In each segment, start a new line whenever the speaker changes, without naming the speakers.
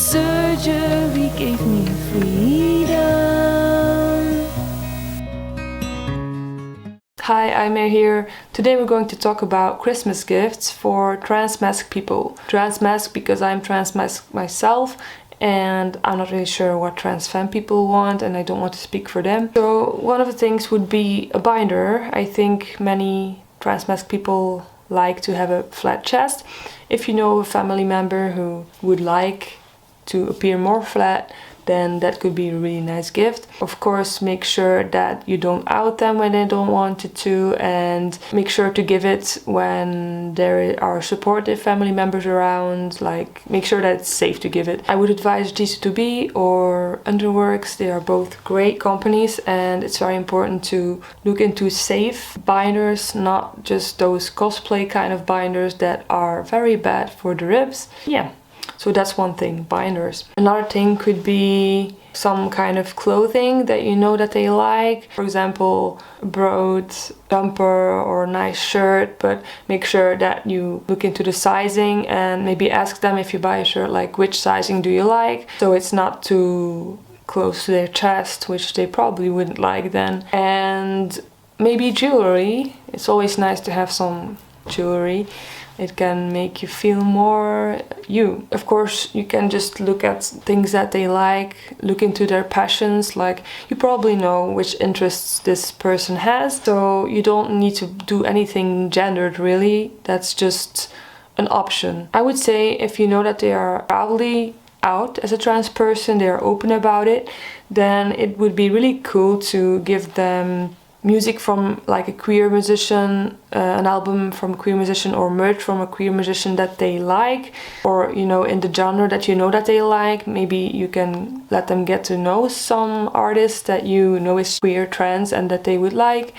Surgery gave me freedom. Hi, I'm here. Today we're going to talk about Christmas gifts for transmasc people. Transmasc because I'm transmasc myself and I'm not really sure what trans femme people want and I don't want to speak for them. So one of the things would be a binder. I think many transmasc people like to have a flat chest. If you know a family member who would like to appear more flat, then that could be a really nice gift. Of course, make sure that you don't out them when they don't want it to, and make sure to give it when there are supportive family members around. Like, make sure that it's safe to give it. I would advise GC2B or Underworks. They are both great companies, and it's very important to look into safe binders, not just those cosplay kind of binders that are very bad for the ribs. Yeah. So that's one thing, binders. Another thing could be some kind of clothing that you know that they like. For example, a broad jumper or a nice shirt, but make sure that you look into the sizing and maybe ask them if you buy a shirt, like which sizing do you like? So it's not too close to their chest, which they probably wouldn't like then. And maybe jewelry. It's always nice to have some jewelry. It can make you feel more you. Of course, you can just look at things that they like, look into their passions. Like, you probably know which interests this person has, so you don't need to do anything gendered really. That's just an option. I would say if you know that they are proudly out as a trans person, they are open about it, then it would be really cool to give them music from like a queer musician, an album from a queer musician, or merch from a queer musician that they like, or you know, in the genre that you know that they like. Maybe you can let them get to know some artists that you know is queer, trans, and that they would like.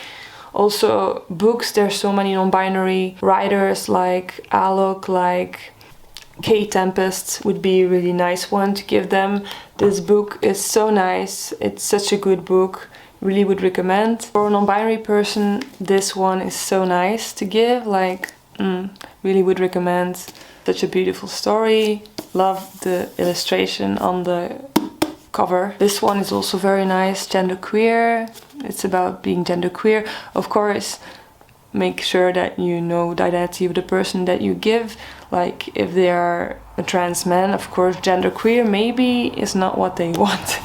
Also books, there's so many non-binary writers like Alok, like K Tempest would be a really nice one to give them. This book is so nice, it's such a good book. Really would recommend. For a non-binary person, this one is so nice to give, like, really would recommend. Such a beautiful story. Love the illustration on the cover. This one is also very nice, genderqueer. It's about being genderqueer. Of course, make sure that you know the identity of the person that you give. Like, if they are a trans man, of course, genderqueer maybe is not what they want.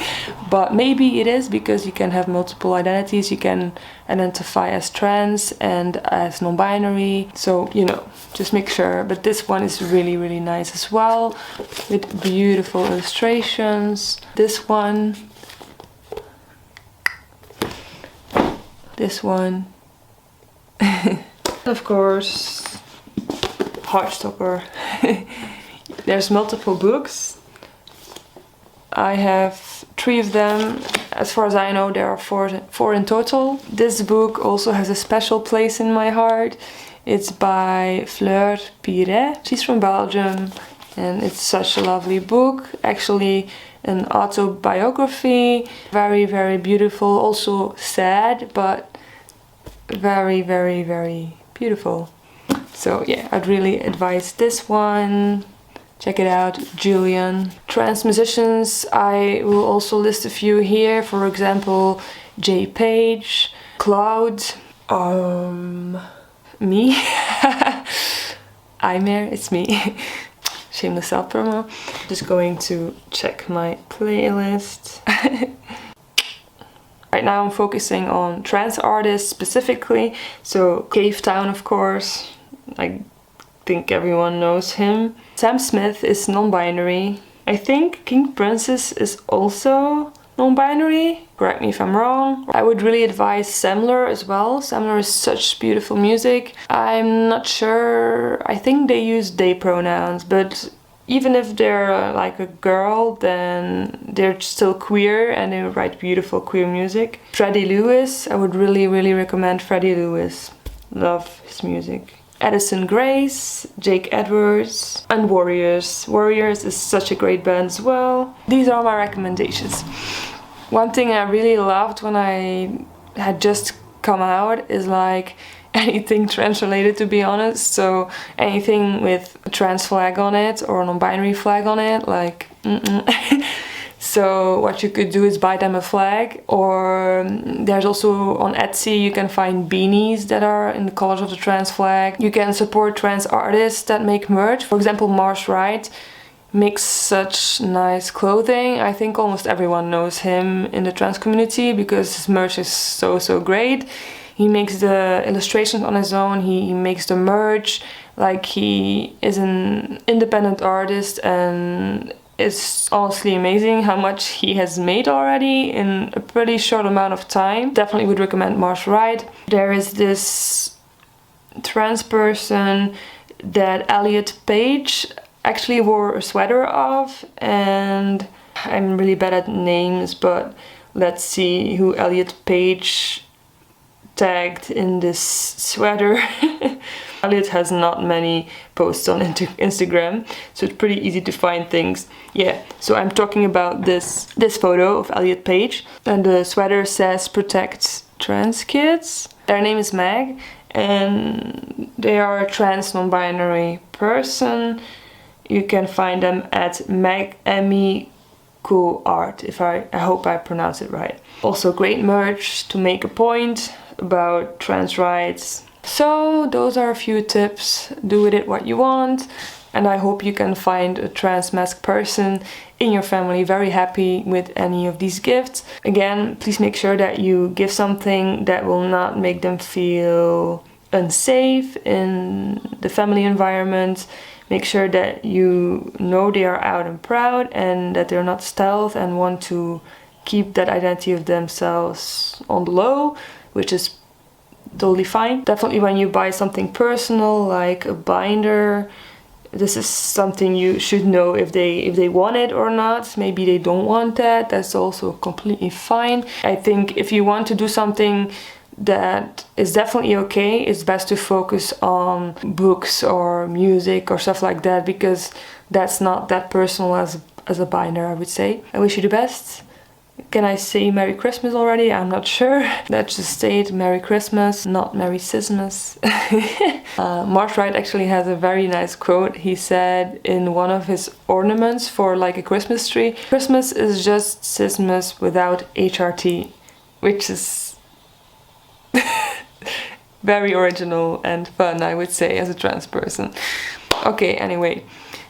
But maybe it is, because you can have multiple identities. You can identify as trans and as non-binary. So, you know, just make sure. But this one is really, really nice as well, with beautiful illustrations. This one. This one. Of course, Heartstopper. There's multiple books. I have 3 of them. As far as I know, there are four in total. This book also has a special place in my heart. It's by Fleur Piret. She's from Belgium, and it's such a lovely book. Actually, an autobiography. Very, very beautiful. Also sad, but very, very, very beautiful. So yeah, I'd really advise this one. Check it out, Julian. Trans musicians, I will also list a few here. For example, J Page, Cloud, me. I'm here, it's me. Shameless self-promo. Just going to check my playlist. Right now I'm focusing on trans artists specifically. So Cave Town, of course. I think everyone knows him. Sam Smith is non-binary. I think King Princess is also non-binary. Correct me if I'm wrong. I would really advise Semler as well. Semler is such beautiful music. I'm not sure. I think they use they pronouns, but even if they're like a girl, then they're still queer and they write beautiful queer music. Freddie Lewis, I would really, really recommend Freddie Lewis. Love his music. Addison Grace, Jake Edwards, and Warriors. Warriors is such a great band as well. These are my recommendations. One thing I really loved when I had just come out is like anything trans related, to be honest. So anything with a trans flag on it or a non-binary flag on it, like So what you could do is buy them a flag, or there's also on Etsy you can find beanies that are in the colors of the trans flag. You can support trans artists that make merch. For example, Mars Wright makes such nice clothing. I think almost everyone knows him in the trans community because his merch is so great. He makes the illustrations on his own, he makes the merch, like he is an independent artist, and it's honestly amazing how much he has made already in a pretty short amount of time. Definitely would recommend Mars Wright. There is this trans person that Elliot Page actually wore a sweater of, and I'm really bad at names, but let's see who Elliot Page tagged in this sweater. Elliot has not many posts on Instagram, so it's pretty easy to find things. Yeah, so I'm talking about this photo of Elliot Page, and the sweater says protect trans kids. Their name is Meg, and they are a trans non-binary person. You can find them at Meg enby art, if I hope I pronounce it right. Also great merch to make a point about trans rights. So those are a few tips. Do with it what you want, and I hope you can find a transmasc person in your family very happy with any of these gifts. Again, please make sure that you give something that will not make them feel unsafe in the family environment. Make sure that you know they are out and proud, and that they're not stealth and want to keep that identity of themselves on the low, which is totally fine. Definitely when you buy something personal like a binder, this is something you should know if they want it or not. Maybe they don't want that. That's also completely fine. I think if you want to do something that is definitely okay, it's best to focus on books or music or stuff like that, because that's not that personal as a binder, I would say. I wish you the best. Can I say Merry Christmas already? I'm not sure. Let's just say it, Merry Christmas, not Merry Sismas. Mars Wright actually has a very nice quote. He said in one of his ornaments for like a Christmas tree, Christmas is just Sismas without HRT, which is very original and fun, I would say, as a trans person. Okay, anyway.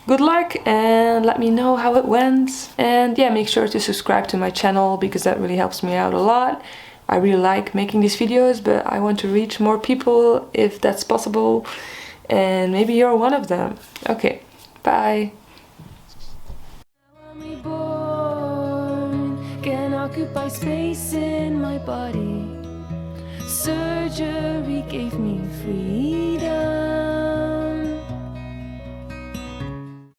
Good luck, and let me know how it went. And yeah, make sure to subscribe to my channel because that really helps me out a lot. I really like making these videos, but I want to reach more people if that's possible. And maybe you're one of them. Okay, bye. Can occupy space in my body. Surgery gave me freedom.